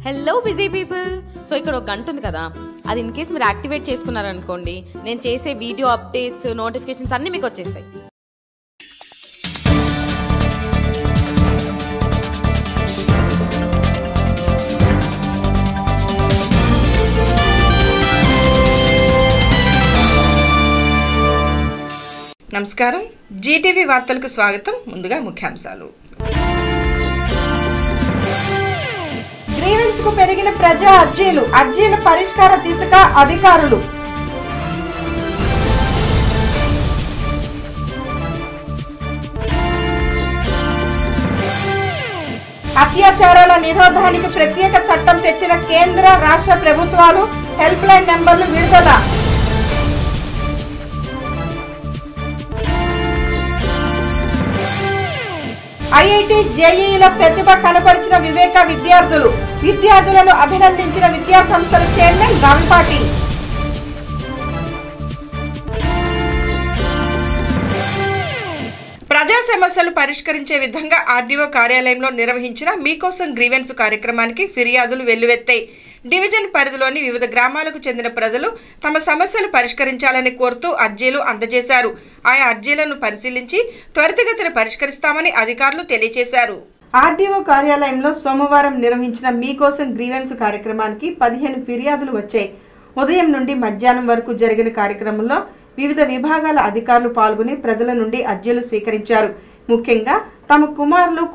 Hello busy people. So ఇక్కడ ఒక గంట ఉంది కదా, అది ఇన్ కేస్ మీరు యాక్టివేట్ చేసుకున్నారనుకోండి, నేను చేసే వీడియో అప్డేట్స్ నోటిఫికేషన్స్ అన్నీ మీకు వచ్చేస్తాయి. నమస్కారం, జీటీవీ వార్తలకు స్వాగతం. ముందుగా ముఖ్యాంశాలు. గ్రీవెన్స్ కు పెరిగిన ప్రజా అర్జీల పరిష్కార దిశగా అధికారులు. అత్యాచారాల నిరోధానికి ప్రత్యేక చట్టం తెచ్చిన కేంద్ర రాష్ట్ర ప్రభుత్వాలు. హెల్ప్ లైన్ నెంబర్లు విడుదల. ఐఐటి జేఈల ప్రతిభ కనపరిచిన వివేక విద్యార్థులను అభినందించిన విద్యా సంస్థల చైర్మన్ రాంపాటి. ప్రజా సమస్యలు పరిష్కరించే విధంగా ఆర్డీఓ కార్యాలయంలో నిర్వహించిన మీకోసం గ్రీవెన్స్ కార్యక్రమానికి ఫిర్యాదులు వెల్లువెత్తాయి. డివిజన్ పరిధిలోని వివిధ గ్రామాలకు చెందిన ప్రజలు తమ సమస్యలు పరిష్కరించాలని కోరుతూ అర్జీలు అందజేశారు. ఆయా అర్జీలను పరిశీలించి త్వరితగతిన పరిష్కరిస్తామని అధికారులు తెలియజేశారు. ఆర్డీఓ కార్యాలయంలో సోమవారం నిర్వహించిన మీకోసం గ్రీవెన్స్ కార్యక్రమానికి 15 ఫిర్యాదులు వచ్చాయి. ఉదయం నుండి మధ్యాహ్నం వరకు జరిగిన కార్యక్రమంలో వివిధ విభాగాల అధికారులు పాల్గొని ప్రజల నుండి అర్జీలు స్వీకరించారు. ముఖ్యంగా తమ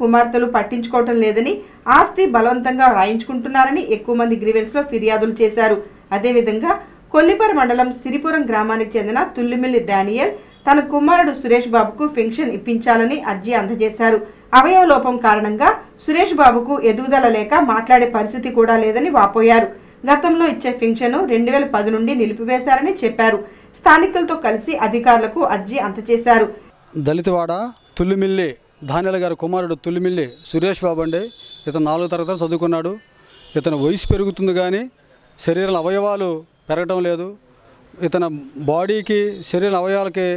కుమార్తెలు పట్టించుకోవటం లేదని, ఆస్తి బలవంతంగా రాయించుకుంటున్నారని ఎక్కువ మంది గ్రీవెన్స్ లో ఫిర్యాదులు చేశారు. అదేవిధంగా కొల్లిపర మండలం సిరిపురం గ్రామానికి చెందిన తుల్లిమిల్లి డానియల్ తన కుమారుడు సురేష్ బాబుకు పెన్షన్ ఇప్పించాలని అర్జీ అందజేశారు. అవయవ లోపం కారణంగా సురేష్ బాబుకు ఎదుగుదల లేక మాట్లాడే పరిస్థితి కూడా లేదని వాపోయారు. గతంలో ఇచ్చే పెన్షన్ 2010 నుండి నిలిపివేశారని చెప్పారు. స్థానికులతో కలిసి అధికారులకు అర్జీ అందజేశారు. దళితవాడ తుల్లిమిల్లి ధాన్యాల గారి కుమారుడు తుల్లిమిల్లి సురేష్ బాబు అండి. ఇతను 4వ తరగతి చదువుకున్నాడు. ఇతను వయసు పెరుగుతుంది కానీ శరీర అవయవాలు పెరగడం లేదు. ఇతని బాడీకి శరీర అవయవాలకి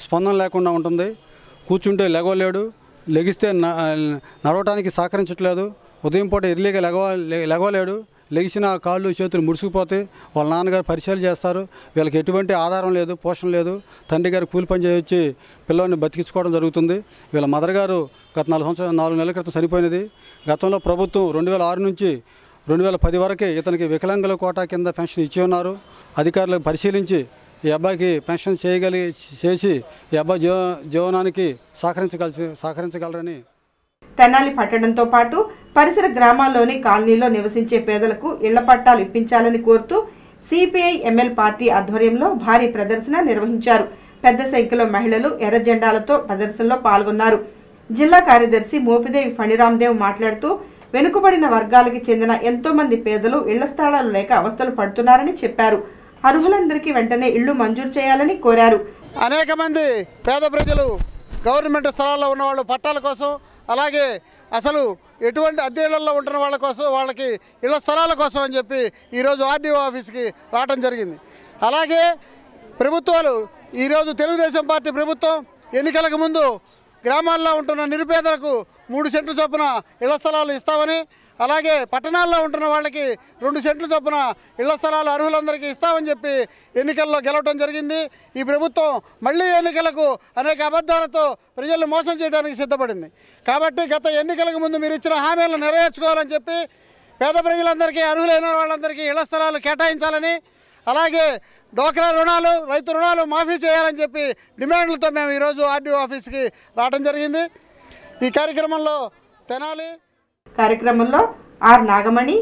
స్పందన లేకుండా ఉంటుంది. కూర్చుంటే లెగవలేడు, లెగిస్తే నడవటానికి సహకరించట్లేదు. ఉదయం పూట ఎర్లీగా లెగవలేడు. లెగిసిన కాళ్ళు చేతులు ముడుచుకుపోతే వాళ్ళ నాన్నగారు పరిచయాలు చేస్తారు. వీళ్ళకి ఎటువంటి ఆధారం లేదు, పోషణ లేదు. తండ్రి గారు కూలి పని చేయొచ్చి పిల్లల్ని బతికించుకోవడం జరుగుతుంది. వీళ్ళ మదర్ గారు గత 4 నెలల క్రితం చనిపోయినది. గతంలో ప్రభుత్వం 2006 నుంచి 2010 వరకే ఇతనికి వికలాంగుల కోటా కింద పెన్షన్ ఇచ్చి ఉన్నారు. అధికారులు పరిశీలించి ఈ అబ్బాయికి పెన్షన్ చేసి ఈ అబ్బాయి జీవనానికి సహకరించగలరని. తెనాలి పట్టణంతో పాటు పరిసర గ్రామాల్లోని కాలనీలో నివసించే పేదలకు ఇళ్ల పట్టాలు ఇప్పించాలని కోరుతూ సిపిఐ ఎంఎల్ పార్టీ ఆధ్వర్యంలో భారీ ప్రదర్శన నిర్వహించారు. పెద్ద సంఖ్యలో మహిళలు ఎర్ర జెండాలతో ప్రదర్శనలో పాల్గొన్నారు. జిల్లా కార్యదర్శి మోపిదేవి ఫణిరామ్దేవ్ మాట్లాడుతూ వెనుకబడిన వర్గాలకు చెందిన ఎంతో మంది పేదలు ఇళ్ల స్థలాలు లేక అవస్థలు పడుతున్నారని చెప్పారు. అర్హులందరికీ వెంటనే ఇళ్లు మంజూరు చేయాలని కోరారు. అనేక మంది పేద ప్రజలు గవర్నమెంట్ స్థలాల్లో ఉన్న వాళ్ళు పట్టాల కోసం, అలాగే అసలు ఎటువంటి అద్దెళ్లలో ఉంటున్న వాళ్ళ కోసం, వాళ్ళకి ఇళ్ల స్థలాల కోసం అని చెప్పి ఈరోజు ఆర్డీఓ ఆఫీస్కి రావడం జరిగింది. అలాగే ప్రభుత్వాలు ఈరోజు తెలుగుదేశం పార్టీ ప్రభుత్వం ఎన్నికలకు ముందు గ్రామాల్లో ఉంటున్న నిరుపేదలకు 3 సెంట్లు చొప్పున ఇళ్ల స్థలాలు ఇస్తామని, అలాగే పట్టణాల్లో ఉంటున్న వాళ్ళకి 2 సెంట్లు చొప్పున ఇళ్ల స్థలాలు అర్హులందరికీ ఇస్తామని చెప్పి ఎన్నికల్లో గెలవడం జరిగింది. ఈ ప్రభుత్వం మళ్ళీ ఎన్నికలకు అనేక అబద్ధాలతో ప్రజలను మోసం చేయడానికి సిద్ధపడింది. కాబట్టి గత ఎన్నికలకు ముందు మీరు ఇచ్చిన హామీలను నెరవేర్చుకోవాలని చెప్పి పేద ప్రజలందరికీ, అర్హులైన వాళ్ళందరికీ ఇళ్ల స్థలాలు కేటాయించాలని, అలాగే డోక్రా రుణాలు, రైతు రుణాలు మాఫీ చేయాలని చెప్పి డిమాండ్లతో మేము ఈరోజు ఆర్డీఓ ఆఫీస్కి రావడం జరిగింది. ఈ కార్యక్రమంలో ఆర్ నాగమణి,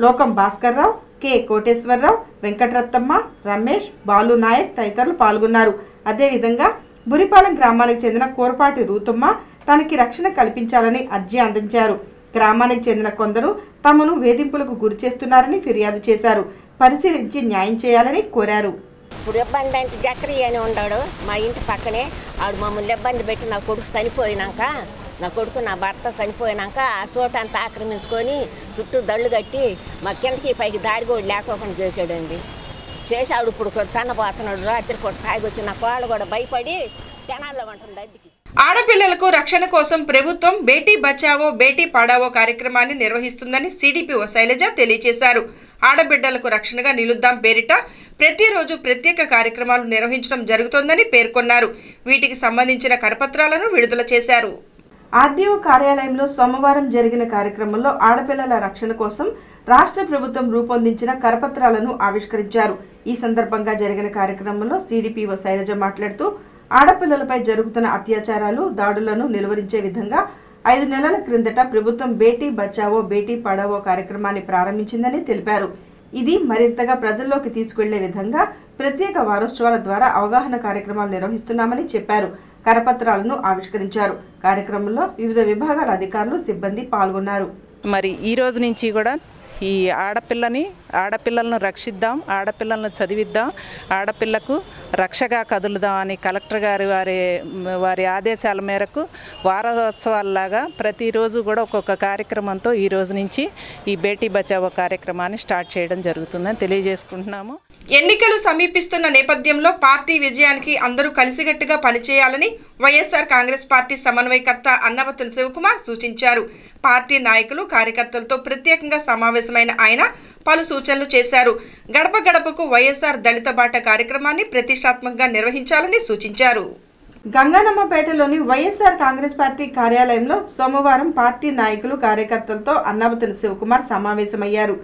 లోకం భాస్కర్రావు, కె కోటేశ్వరరావు, వెంకటరత్తమ్మ, రమేష్, బాలు నాయక్ తదితరులు పాల్గొన్నారు. అదేవిధంగా బురిపాలెం గ్రామానికి చెందిన కోరపాటి రూతమ్మ తనకి రక్షణ కల్పించాలని అర్జీ అందించారు. గ్రామానికి చెందిన కొందరు తమను వేధింపులకు గురి చేస్తున్నారని ఫిర్యాదు చేశారు. పరిశీలించి న్యాయం చేయాలని కోరారు. ఇప్పుడు ఇబ్బంది అంటే జక్రీ అని ఉన్నాడు మా ఇంటి పక్కనే. ఆడు మమ్మల్ని ఇబ్బంది పెట్టి నా కొడుకు నా భర్త చనిపోయినాక ఆ చోట అంతా ఆక్రమించుకొని చుట్టూ దళ్ళు కట్టి మా కిందకి పైకి దారి కూడా లేకోకుండా చేసాడండి. చేసాడు ఇప్పుడు తనపోతున్నాడు. రాత్రి పూట తాగి వచ్చి నా కోళ్ళు కూడా భయపడి తెనాల్లో ఉంటుంది అద్దెకి. ఆడపిల్లలకు రక్షణ కోసం ప్రభుత్వం బేటీ బచావో బేటీ పడావో కార్యక్రమాన్ని నిర్వహిస్తుందని సిడిపిఓ శైలజ తెలియజేశారు. ఆడబిడ్డలకు రక్షణగా నిలుద్దాం పేరిట ప్రతిరోజు ప్రత్యేక కార్యక్రమాలు నిర్వహించడం జరుగుతోందని పేర్కొన్నారు. వీటికి సంబంధించిన కరపత్రాలను విడుదల చేశారు. ఆర్డీఓ కార్యాలయంలో సోమవారం జరిగిన కార్యక్రమంలో ఆడపిల్లల రక్షణ కోసం రాష్ట్ర ప్రభుత్వం రూపొందించిన కరపత్రాలను ఆవిష్కరించారు. ఈ సందర్భంగా జరిగిన కార్యక్రమంలో సిడిపిఓ శైలజ మాట్లాడుతూ ఆడపిల్లలపై జరుగుతున్న అత్యాచారాలు, దాడులను నిలువరించే విధంగా 5 నెలల క్రిందట ప్రభుత్వం బేటీ బచావో బేటీ పడావో కార్యక్రమాన్ని ప్రారంభించిందని తెలిపారు. ఇది మరింతగా ప్రజల్లోకి తీసుకెళ్లే విధంగా ప్రత్యేక వారోత్సవాల ద్వారా అవగాహన కార్యక్రమాలు నిర్వహిస్తున్నామని చెప్పారు. కరపత్రాలను ఆవిష్కరించారు. కార్యక్రమంలో వివిధ విభాగాల అధికారులు, సిబ్బంది పాల్గొన్నారు. మరి ఈ రోజు నుంచి కూడా ఈ ఆడపిల్లలను రక్షిద్దాం, ఆడపిల్లలను చదివిద్దాం, ఆడపిల్లకు రక్షగా కదులుదాం అని కలెక్టర్ గారు వారి ఆదేశాల మేరకు వారోత్సవాల్లాగా ప్రతిరోజు కూడా ఒక్కొక్క కార్యక్రమంతో ఈ రోజు నుంచి ఈ బేటీ బచావో కార్యక్రమాన్ని స్టార్ట్ చేయడం జరుగుతుందని తెలియజేసుకుంటున్నాము. ఎన్నికలు సమీపిస్తున్న నేపథ్యంలో పార్టీ విజయానికి అందరూ కలిసికట్టుగా పనిచేయాలని వైఎస్ఆర్ కాంగ్రెస్ పార్టీ సమన్వయకర్త అన్నబత్తుని శివకుమార్ సూచించారు. పార్టీ నాయకులు, కార్యకర్తలతో ప్రత్యేకంగా సమావేశమైన ఆయన పలు సూచనలు చేశారు. గడప గడపకు వైఎస్ఆర్ దళిత బాట కార్యక్రమాన్ని ప్రతిష్టాత్మకంగా నిర్వహించాలని సూచించారు. గంగానమ్మపేటలోని వైఎస్ఆర్ కాంగ్రెస్ పార్టీ కార్యాలయంలో సోమవారం పార్టీ నాయకులు, కార్యకర్తలతో అన్నబత్తుని శివకుమార్ సమావేశమయ్యారు.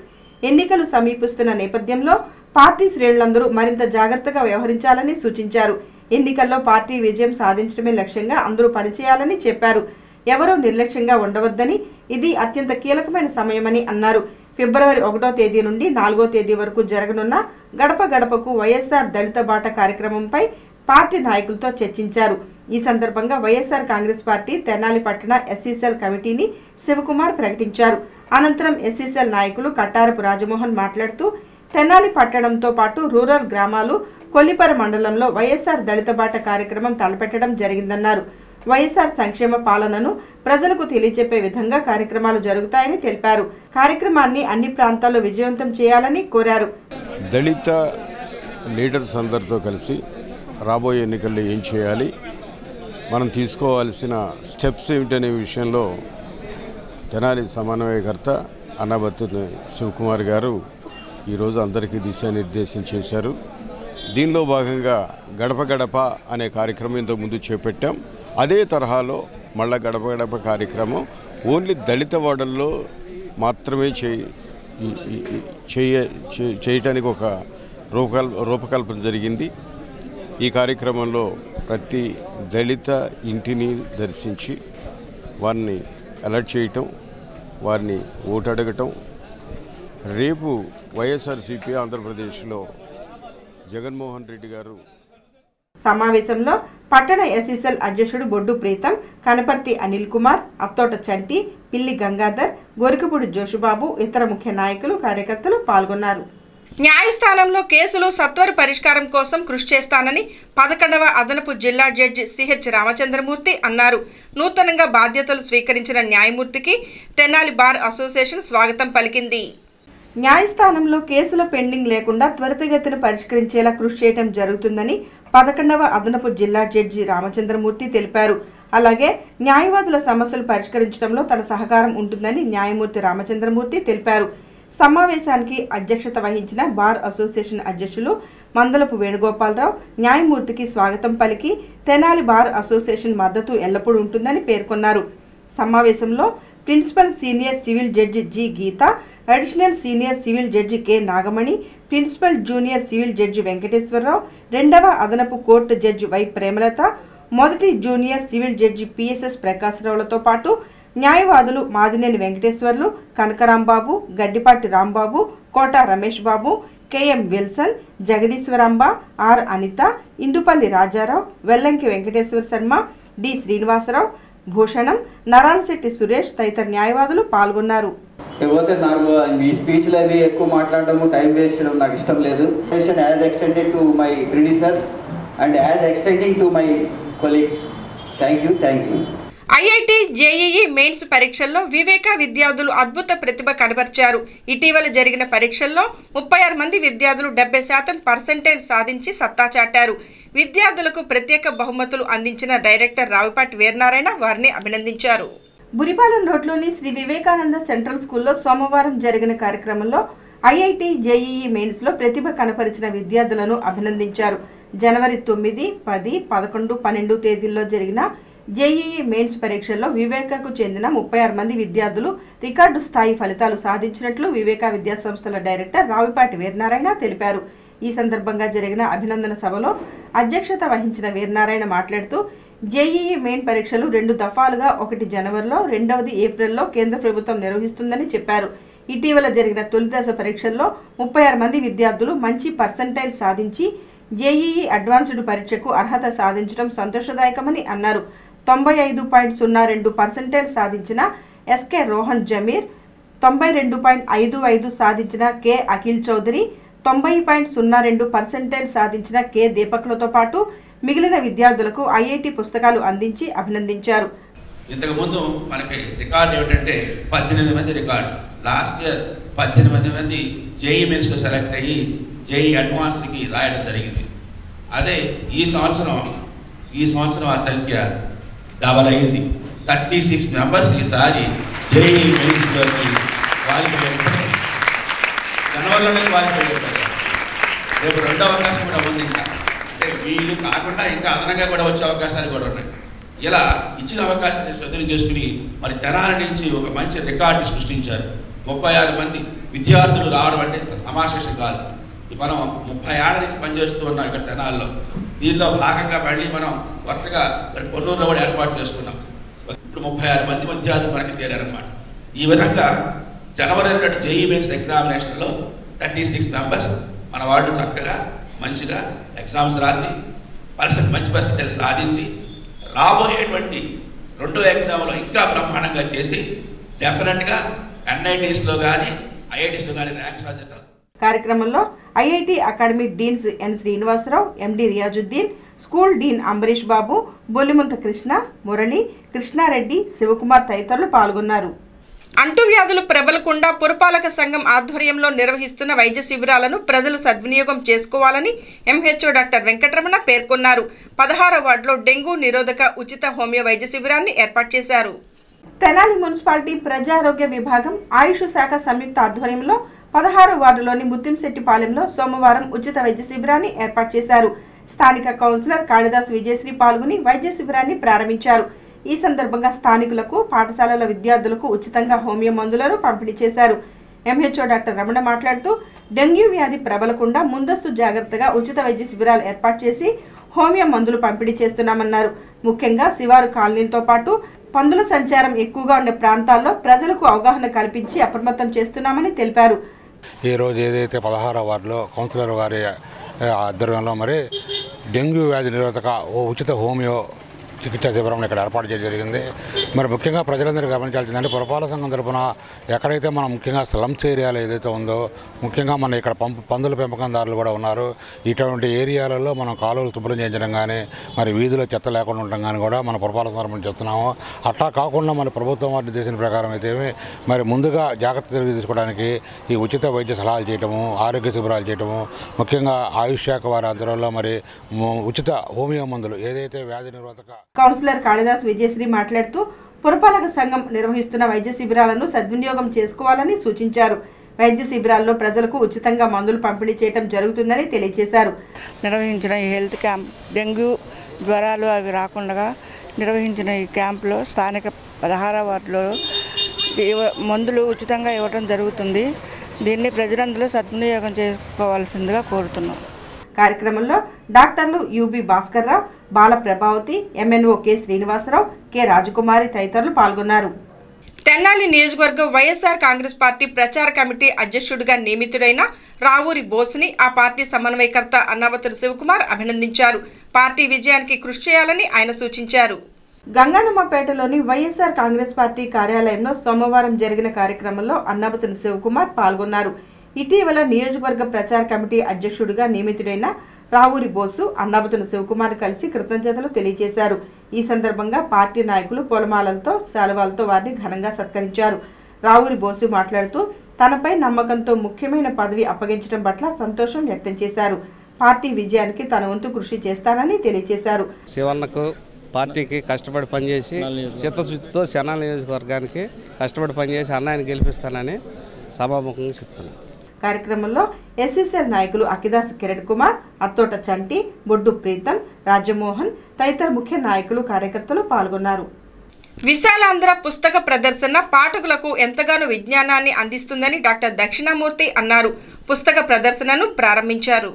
ఎన్నికలు సమీపిస్తున్న నేపథ్యంలో పార్టీ శ్రేణులందరూ మరింత జాగ్రత్తగా వ్యవహరించాలని సూచించారు. ఎన్నికల్లో పార్టీ విజయం సాధించడమే లక్ష్యంగా అందరూ పనిచేయాలని చెప్పారు. ఎవరూ నిర్లక్ష్యంగా ఉండవద్దని, ఇది అత్యంత కీలకమైన సమయమని అన్నారు. ఫిబ్రవరి 1వ తేదీ నుండి 4వ తేదీ వరకు జరగనున్న గడప గడపకు వైఎస్ఆర్ దళిత బాట కార్యక్రమంపై పార్టీ నాయకులతో చర్చించారు. ఈ సందర్భంగా వైఎస్ఆర్ కాంగ్రెస్ పార్టీ తెనాలి పట్టణ ఎస్సీసెల్ కమిటీని శివకుమార్ ప్రకటించారు. అనంతరం ఎస్సీసెల్ నాయకులు కట్టారపు రాజమోహన్ మాట్లాడుతూ తెనాలి పట్టణంతో పాటు రూరల్ గ్రామాలు కొల్లిపర మండలంలో వైఎస్ఆర్ దళిత బాట కార్యక్రమం తలపెట్టడం జరిగిందన్నారు. వైఎస్ఆర్ సంక్షేమ పాలనను ప్రజలకు తెలియజెప్పే విధంగా కార్యక్రమాలు జరుగుతాయని తెలిపారు. కార్యక్రమాన్ని అన్ని ప్రాంతాల్లో విజయవంతం చేయాలని కోరారు. దళిత లీడర్స్ అందరితో కలిసి రాబోయే ఎన్నికల్లో ఏం చేయాలి, మనం తీసుకోవాల్సిన స్టెప్స్ ఏమిటనే విషయంలో తెనాలి సమన్వయకర్త అన్నబత్తుని శివకుమార్ గారు ఈరోజు అందరికీ దిశానిర్దేశం చేశారు. దీనిలో భాగంగా గడప గడప అనే కార్యక్రమం ఇంతకుముందు చేపట్టాం. అదే తరహాలో మళ్ళా గడప గడప కార్యక్రమం ఓన్లీ దళిత వాడల్లో మాత్రమే చేయటానికి ఒక రూపకల్పన జరిగింది. ఈ కార్యక్రమంలో ప్రతి దళిత ఇంటిని దర్శించి వారిని అలర్ట్ చేయటం, వారిని ఓటు అడగటం. రేపు వైఎస్ఆర్సీపీ ఆంధ్రప్రదేశ్లో జగన్మోహన్ రెడ్డి గారు సమావేశంలో పట్టణ ఎస్సీసెల్ అధ్యక్షుడు బొడ్డు ప్రీతం, కనపర్తి అనిల్ కుమార్, అత్తోట చంటి, పిల్లి గంగాధర్, గోరికపూడి జోషుబాబు, ఇతర ముఖ్య నాయకులు, కార్యకర్తలు పాల్గొన్నారు. న్యాయస్థానంలో కేసులు సత్వర పరిష్కారం కోసం కృషి చేస్తానని 11వ అదనపు జిల్లా జడ్జి సిహెచ్ రామచంద్రమూర్తి అన్నారు. నూతనంగా బాధ్యతలు స్వీకరించిన న్యాయమూర్తికి తెనాలి బార్ అసోసియేషన్ స్వాగతం పలికింది. న్యాయస్థానంలో కేసుల పెండింగ్ లేకుండా త్వరితగతిన పరిష్కరించేలా కృషి చేయడం జరుగుతుందని 11వ అదనపు జిల్లా జడ్జి రామచంద్రమూర్తి తెలిపారు. అలాగే న్యాయవాదుల సమస్యలు పరిష్కరించడంలో తన సహకారం ఉంటుందని న్యాయమూర్తి రామచంద్రమూర్తి తెలిపారు. సమావేశానికి అధ్యక్షత వహించిన బార్ అసోసియేషన్ అధ్యక్షులు మందలపు వేణుగోపాలరావు న్యాయమూర్తికి స్వాగతం పలికి తెనాలి బార్ అసోసియేషన్ మద్దతు ఎల్లప్పుడూ ఉంటుందని పేర్కొన్నారు. సమావేశంలో principal senior civil judge G Geetha, additional senior civil judge K Nagamani, principal junior civil judge Venkateswara Rao, 2వ అదనపు కోర్టు జడ్జి వై ప్రేమలత, మొదటి జూనియర్ సివిల్ జడ్జి పిఎస్ఎస్ ప్రకాశ్రావులతో పాటు న్యాయవాదులు Madineni Venkateswarlu, Kanaka Rambabu, Gaddipati Rambabu, Kota Ramesh Babu, KM Wilson, Jagadeeswaramba, R Anitha, Indupalli Raja Rao, Vellanki Venkateswara Sarma, D Srinivasa Rao, Bhushanam, Naralasetti Suresh తదితర న్యాయవాదులు పాల్గొన్నారు. లేకపోతే నాకు ఈ స్పీచ్లు అవి ఎక్కువ మాట్లాడటము, టైం వేస్ట్ చేయడం నాకు ఇష్టం లేదు. As extended to my predecessors and as extending to my colleagues. Thank you. IIT JEE mains పరీక్షల్లో వివేక విద్యార్థులు అద్భుత ప్రతిభ కనబర్చారు. ఇటీవల జరిగిన పరీక్షల్లో 36 మంది విద్యార్థులు 70% సాధించి సత్తా చాటారు. విద్యార్థులకు ప్రత్యేక బహుమతులు అందించిన డైరెక్టర్ రావిపాటి వీరనారాయణ వారిని అభినందించారు. బురిపాలెం రోడ్లోని శ్రీ వివేకానంద సెంట్రల్ స్కూల్లో సోమవారం జరిగిన కార్యక్రమంలో ఐఐటి జేఈఈ మెయిన్స్లో ప్రతిభ కనపరిచిన విద్యార్థులను అభినందించారు. జనవరి 9, 10, 11, 12 తేదీల్లో జరిగిన జేఈఈ మెయిన్స్ పరీక్షల్లో వివేకకు చెందిన 36 మంది విద్యార్థులు రికార్డు స్థాయి ఫలితాలు సాధించినట్లు వివేక విద్యాసంస్థల డైరెక్టర్ రావిపాటి వీరనారాయణ తెలిపారు. ఈ సందర్భంగా జరిగిన అభినందన సభలో అధ్యక్షత వహించిన వీరనారాయణ మాట్లాడుతూ జేఈఈ మెయిన్ పరీక్షలు 2 దఫాలుగా, ఒకటి జనవరిలో, రెండవది ఏప్రిల్లో కేంద్ర ప్రభుత్వం నిర్వహిస్తుందని చెప్పారు. ఇటీవల జరిగిన తొలి దశ పరీక్షల్లో 36 మంది విద్యార్థులు మంచి పర్సెంటైల్ సాధించి జేఈఈ అడ్వాన్స్డ్ పరీక్షకు అర్హత సాధించడం సంతోషదాయకమని అన్నారు. 95.02% సాధించిన ఎస్కే రోహన్ జమీర్, 92.55 సాధించిన కె అఖిల్ చౌదరి, 90.02% సాధించిన కె దీపక్లతో పాటు మిగిలిన విద్యార్థులకు ఐఐటి పుస్తకాలు అందించి అభినందించారు. ఇంతకుముందు మనకి రికార్డు ఏమిటంటే 18 మంది రికార్డు. లాస్ట్ ఇయర్ 18 మంది జేఈ మెయిన్స్లో సెలెక్ట్ అయ్యి జేఈ అడ్వాన్స్డ్కి రాయడం జరిగింది. అదే ఈ సంవత్సరం ఆ సంఖ్య డబల్ అయింది. 36 మెంబర్స్ ఈసారి జేఈ మెయిన్స్లోకి క్వాలిఫై అయిపోయారు. జనవరిలోనే క్వాలిఫై అయిపోయారు. రేపు రెండో అవకాశం కూడా ఉంది. ఇంకా అంటే వీళ్ళు కాకుండా ఇంకా అదనంగా కూడా వచ్చే అవకాశాలు కూడా ఉన్నాయి. ఇలా ఇచ్చిన అవకాశాన్ని సద్వినియోగం చేసుకుని మరి తెనాలి నుంచి ఒక మంచి రికార్డు సృష్టించారు. 36 మంది విద్యార్థులు రావడం అంటే తమాషా కాదు. మనం 30 ఏళ్ల నుంచి పనిచేస్తూ ఉన్నాం ఇక్కడ తెనాల్లో. దీనిలో భాగంగా మళ్ళీ మనం వరుసగా పొన్నూరులో కూడా ఏర్పాటు చేసుకున్నాం. ఇప్పుడు 36 మంది విద్యార్థులు మనకి తేలారన్నమాట. ఈ విధంగా జనవరి జేఈ మెయిన్స్ ఎగ్జామినేషన్లో 36 మెంబర్స్ మన వాళ్ళు చక్కగా మంచిగా ఎగ్జామ్స్ రాసి మంచి పర్సెంటేజ్ సాధించి రాబోయేటువంటి రెండో ఎగ్జామ్లో ఇంకా బ్రహ్మాండంగా చేసి డెఫినెట్గా ఎన్ఐటీస్లో కానీ ఐఐటీస్లో కానీ ర్యాంక్ సాధించారు. కార్యక్రమంలో ఐఐటి అకాడమీ డీన్స్ ఎన్ శ్రీనివాసరావు, ఎండి రియాజుద్దీన్, స్కూల్ డీన్ అంబరీష్ బాబు, బొల్లిముంత కృష్ణ, మురళి, కృష్ణారెడ్డి, శివకుమార్ తదితరులు పాల్గొన్నారు. అంటువ్యాధులు ప్రబలకుండా పురపాలక సంఘం ఆధ్వర్యంలో నిర్వహిస్తున్న వైద్య శిబిరాలను ప్రజలు సద్వినియోగం చేసుకోవాలని ఎంహెచ్ఓ డాక్టర్ వెంకటరమణ పేర్కొన్నారు. 16వ వార్డులో డెంగూ నిరోధక ఉచిత హోమియో వైద్య శిబిరాన్ని ఏర్పాటు చేశారు. తెనాలి మున్సిపాలిటీ ప్రజారోగ్య విభాగం, ఆయుష్ శాఖ సంయుక్త ఆధ్వర్యంలో 16వ వార్డులోని ముత్తింశెట్టిపాలెంలో సోమవారం ఉచిత వైద్య శిబిరాన్ని ఏర్పాటు చేశారు. స్థానిక కౌన్సిలర్ కాళిదాస్ విజయశ్రీ పాల్గొని వైద్య శిబిరాన్ని ప్రారంభించారు. ఈ సందర్భంగా స్థానికులకు, పాఠశాలల విద్యార్థులకు ఉచితంగా హోమియో మందులను పంపిణీ చేశారు. ఎంహెచ్ఓ డాక్టర్ రమణ మాట్లాడుతూ డెంగ్యూ వ్యాధి ప్రబలకుండా ముందస్తు జాగ్రత్తగా ఉచిత వైద్య శిబిరాలు ఏర్పాటు చేసి హోమియో మందులు పంపిణీ చేస్తున్నామన్నారు. ముఖ్యంగా శివారు కాలనీలతో పాటు పందుల సంచారం ఎక్కువగా ఉండే ప్రాంతాల్లో ప్రజలకు అవగాహన కల్పించి అప్రమత్తం చేస్తున్నామని తెలిపారు. ఈరోజు ఏదైతే 16వ వార్డులో కౌన్సిలర్ వారి ఆధ్వర్యంలో మరి డెంగ్యూ వ్యాధి నిరోధక ఉచిత హోమియో చికిత్సా శిబిరం ఇక్కడ ఏర్పాటు చేయడం జరిగింది. మరి ముఖ్యంగా ప్రజలందరూ గమనించాల్సిందంటే పురపాలక సంఘం తరఫున ఎక్కడైతే మనం ముఖ్యంగా స్లమ్స్ ఏరియాలో ఏదైతే ఉందో, ముఖ్యంగా మన ఇక్కడ పందుల పెంపకందారులు కూడా ఉన్నారు. ఇటువంటి ఏరియాలలో మనం కాలువలు శుభ్రం చేయించడం కానీ, మరి వీధిలో చెత్త లేకుండా ఉండడం కానీ కూడా మన పురపాలక తరఫున చెప్తున్నాము. అట్లా కాకుండా మన ప్రభుత్వం వారి చేసిన ప్రకారం అయితే మరి ముందుగా జాగ్రత్త చర్యలు తీసుకోవడానికి ఈ ఉచిత వైద్య సలహాలు చేయటము, ఆరోగ్య శిబిరాలు చేయటము, ముఖ్యంగా ఆయుష్ శాఖ వారి ఆధ్వర్యంలో మరి ఉచిత హోమియో మందులు ఏదైతే వ్యాధి నిరోధక. కౌన్సిలర్ కాళిదాస్ విజయశ్రీ మాట్లాడుతూ పురపాలక సంఘం నిర్వహిస్తున్న వైద్య శిబిరాలను సద్వినియోగం చేసుకోవాలని సూచించారు. వైద్య శిబిరాల్లో ప్రజలకు ఉచితంగా మందులు పంపిణీ చేయడం జరుగుతుందని తెలియజేశారు. నిర్వహించిన ఈ హెల్త్ క్యాంప్ డెంగ్యూ జ్వరాలు అవి రాకుండా నిర్వహించిన ఈ క్యాంపులో స్థానిక 16వ వార్డులో మందులు ఉచితంగా ఇవ్వడం జరుగుతుంది. దీన్ని ప్రజలందరూ సద్వినియోగం చేసుకోవాల్సిందిగా కోరుతున్నాం. కార్యక్రమంలో డాక్టర్లు UB Bhaskar Rao, Bala Prabhavathi, MNO K Srinivasa Rao, K Rajakumari తదితరులు పాల్గొన్నారు. తెనాలి నియోజకవర్గం వైఎస్ఆర్ కాంగ్రెస్ పార్టీ ప్రచార కమిటీ అధ్యక్షుడిగా నియమితుడైన రావూరి బోసుని ఆ పార్టీ సమన్వయకర్త అన్నావతుల శివకుమార్ అభినందించారు. పార్టీ విజయానికి కృషి చేయాలని ఆయన సూచించారు. గంగానమ్మపేటలోని వైఎస్ఆర్ కాంగ్రెస్ పార్టీ కార్యాలయంలో సోమవారం జరిగిన కార్యక్రమంలో అన్నావతుల శివకుమార్ పాల్గొన్నారు. ఇటీవల నియోజకవర్గ ప్రచార కమిటీ అధ్యక్షుడిగా నియమితుడైన రావూరి బోసు, అన్నావతుల శివకుమార్ కలిసి కృతజ్ఞతలు తెలియజేశారు. ఈ సందర్భంగా పార్టీ నాయకులు పొలమాలలతో శాలువాలతో వారిని ఘనంగా సత్కరించారు. రావూరి బోసు మాట్లాడుతూ తనపై నమ్మకంతో ముఖ్యమైన పదవి అప్పగించడం పట్ల సంతోషం వ్యక్తం చేశారు. పార్టీ విజయానికి తన వంతు కృషి చేస్తానని తెలియజేశారు. శివన్నకు పార్టీకి కష్టపడి పనిచేసి చిత్తశుద్ధితో శనాల నియోజకవర్గానికి కష్టపడి పనిచేసి అన్నయ్యని గెలిపిస్తానని సభాముఖంగా చెప్తున్నాను. కార్యక్రమంలో ఎస్ఎస్ఎల్ నాయకులు అకిదాస్ కిరణ్ కుమార్, అత్తోట చంటి, బొడ్డు ప్రీతం, రాజమోహన్ తదితర ముఖ్య నాయకులు కార్యకర్తలు పాల్గొన్నారు. విశాలాంధ్ర పుస్తక ప్రదర్శన పాఠకులకు ఎంతగానో విజ్ఞానాన్ని అందిస్తుందని డాక్టర్ దక్షిణామూర్తి అన్నారు. పుస్తక ప్రదర్శనను ప్రారంభించారు.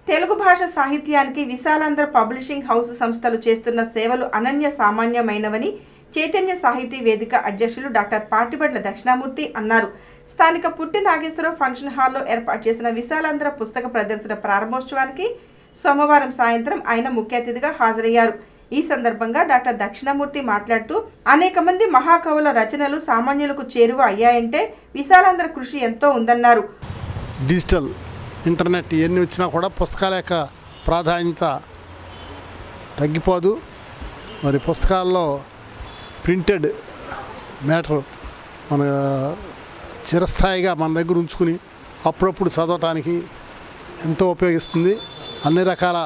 తెలుగు భాష సాహిత్యానికి విశాలాంధ్ర పబ్లిషింగ్ హౌస్ సంస్థలు చేస్తున్న సేవలు అనన్య సామాన్యమైనవని చైతన్య సాహితీ వేదిక అధ్యక్షులు డాక్టర్ పాటిబండ్ల దక్షిణామూర్తి అన్నారు. స్థానిక పుట్టి నాగేశ్వరరావు ఫంక్షన్ హాల్లో ఏర్పాటు చేసిన విశాలాంధ్ర పుస్తక ప్రదర్శన ప్రారంభోత్సవానికి సోమవారం సాయంత్రం ఆయన ముఖ్య అతిథిగా హాజరయ్యారు. ఈ సందర్భంగా డాక్టర్ దక్షిణామూర్తి మాట్లాడుతూ అనేక మంది మహాకవుల రచనలు సామాన్యులకు చేరువ అయ్యాయంటే విశాలాంధ్ర కృషి ఎంతో ఉందన్నారు. డిజిటల్ ఇంటర్నెట్ ఇవన్నీ వచ్చినా కూడా పుస్తకాల యొక్క ప్రాధాన్యత తగ్గిపోదు. మరి పుస్తకాల్లో ప్రింటెడ్ మ్యాటర్ మన చిరస్థాయిగా మన దగ్గర ఉంచుకుని అప్పుడప్పుడు చదవటానికి ఎంతో ఉపయోగిస్తుంది. అన్ని రకాల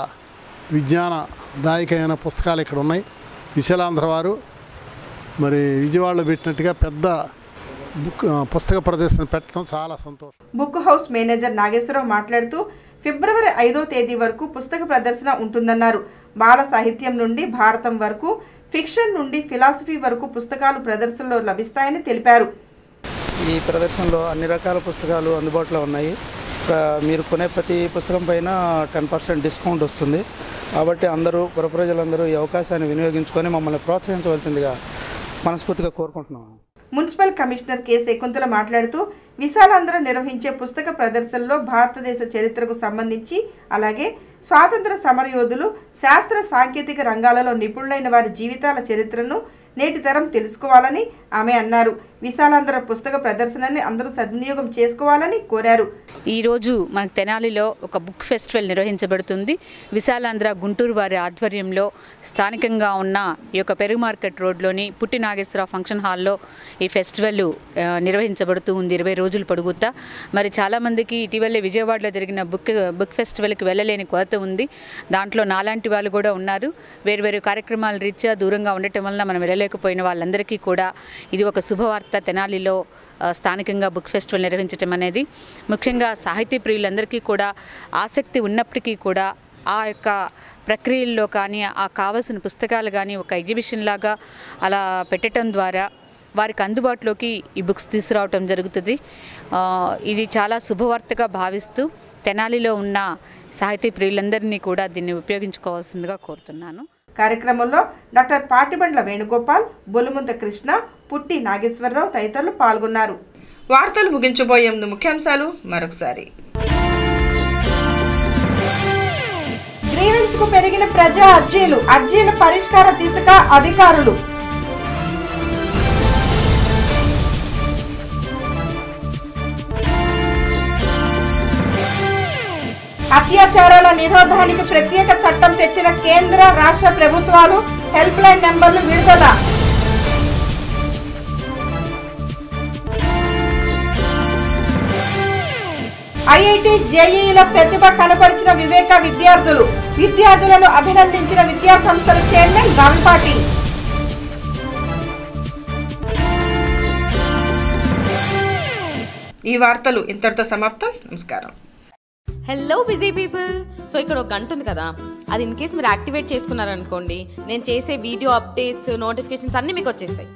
విజ్ఞానదాయకమైన పుస్తకాలు ఇక్కడ ఉన్నాయి. విశాలాంధ్ర వారు మరి విజయవాడలో పెట్టినట్టుగా పెద్ద పుస్తక ప్రదర్శన పెట్టడం చాలా సంతోషం. బుక్ హౌస్ మేనేజర్ నాగేశ్వరరావు మాట్లాడుతూ ఫిబ్రవరి 5వ తేదీ వరకు పుస్తక ప్రదర్శన ఉంటుందన్నారు. బాల సాహిత్యం నుండి భారతం వరకు, ఫిక్షన్ నుండి ఫిలాసఫీ వరకు పుస్తకాలు ప్రదర్శనలో లభిస్తాయని తెలిపారు. ఈ ప్రదర్శనలో అన్ని రకాల పుస్తకాలు అందుబాటులో ఉన్నాయి. మీరు కొనే ప్రతి పుస్తకం పైన 10% డిస్కౌంట్ వస్తుంది. కాబట్టి అందరూ ప్రజలందరూ ఈ అవకాశాన్ని వినియోగించుకొని మమ్మల్ని ప్రోత్సహించవలసిందిగా మనస్ఫూర్తిగా కోరుకుంటున్నాము. మున్సిపల్ కమిషనర్ కె శకుంతల మాట్లాడుతూ విశాలాంధ్ర నిర్వహించే పుస్తక ప్రదర్శనలో భారతదేశ చరిత్రకు సంబంధించి అలాగే స్వాతంత్ర సమరయోధులు, శాస్త్ర సాంకేతిక రంగాలలో నిపుణులైన వారి జీవితాల చరిత్రను నేటి తరం తెలుసుకోవాలని ఆమె అన్నారు. విశాలాంధ్ర పుస్తక ప్రదర్శనని అందరూ సద్వినియోగం చేసుకోవాలని కోరారు. ఈరోజు మనకు తెనాలిలో ఒక బుక్ ఫెస్టివల్ నిర్వహించబడుతుంది. విశాలాంధ్ర గుంటూరు వారి ఆధ్వర్యంలో స్థానికంగా ఉన్న ఈ యొక్క పెరుగు మార్కెట్ రోడ్లోని పుట్టి నాగేశ్వరరావు ఫంక్షన్ హాల్లో ఈ ఫెస్టివల్ నిర్వహించబడుతూ ఉంది 20 రోజులు పొడుగుతా. మరి చాలామందికి ఇటీవలే విజయవాడలో జరిగిన బుక్ ఫెస్టివల్కి వెళ్ళలేని కొరత ఉంది. దాంట్లో నాలాంటి వాళ్ళు కూడా ఉన్నారు. వేరు కార్యక్రమాల రీత్యా దూరంగా ఉండటం వలన మనం వెళ్ళలేకపోయిన వాళ్ళందరికీ కూడా ఇది ఒక శుభవార్త. తెనాలిలో స్థానికంగా బుక్ ఫెస్టివల్ నిర్వహించడం అనేది ముఖ్యంగా సాహితీ ప్రియులందరికీ కూడా ఆసక్తి ఉన్నప్పటికీ కూడా ఆ యొక్క ప్రక్రియల్లో కానీ ఆ కావాల్సిన పుస్తకాలు కానీ ఒక ఎగ్జిబిషన్ లాగా అలా పెట్టడం ద్వారా వారికి అందుబాటులోకి ఈ బుక్స్ తీసుకురావటం జరుగుతుంది. ఇది చాలా శుభవార్తగా భావిస్తూ తెనాలిలో ఉన్న సాహితీ ప్రియులందరినీ కూడా దీన్ని ఉపయోగించుకోవాల్సిందిగా కోరుతున్నాను. కార్యక్రమంలో డాక్టర్ పాటిబండ్ల వేణుగోపాల్, బొలుముంత కృష్ణ, పుట్టి నాగేశ్వరరావు తదితరులు పాల్గొన్నారు. వార్తలు ముగించబోయే ముందు ముఖ్యాంశాలు మరొకసారి. గ్రీవెన్స్ కు పెరిగిన ప్రజా అర్జీల పరిష్కార దిశగా అధికారులు. అత్యాచారాల నిరోధానికి ప్రత్యేక చట్టం తెచ్చిన కేంద్ర రాష్ట్ర ప్రభుత్వాలు, హెల్ప్ లైన్ నెంబర్లు విడుదల. ఐఐటి జేఈల ప్రతిభ కనపరిచిన వివేక విద్యార్థులను అభినందించిన విద్యా సంస్థల చైర్మన్ రాంపాటి. ఈ వార్తలు ఇంతటితో సమాప్తం. నమస్కారం. Hello busy people. సో ఇక్కడ ఒక గంట ఉంది కదా, అది ఇన్ కేస్ మీరు యాక్టివేట్ చేసుకున్నారనుకోండి, నేను చేసే వీడియో అప్డేట్స్, నోటిఫికేషన్స్ అన్నీ మీకు వచ్చేస్తాయి.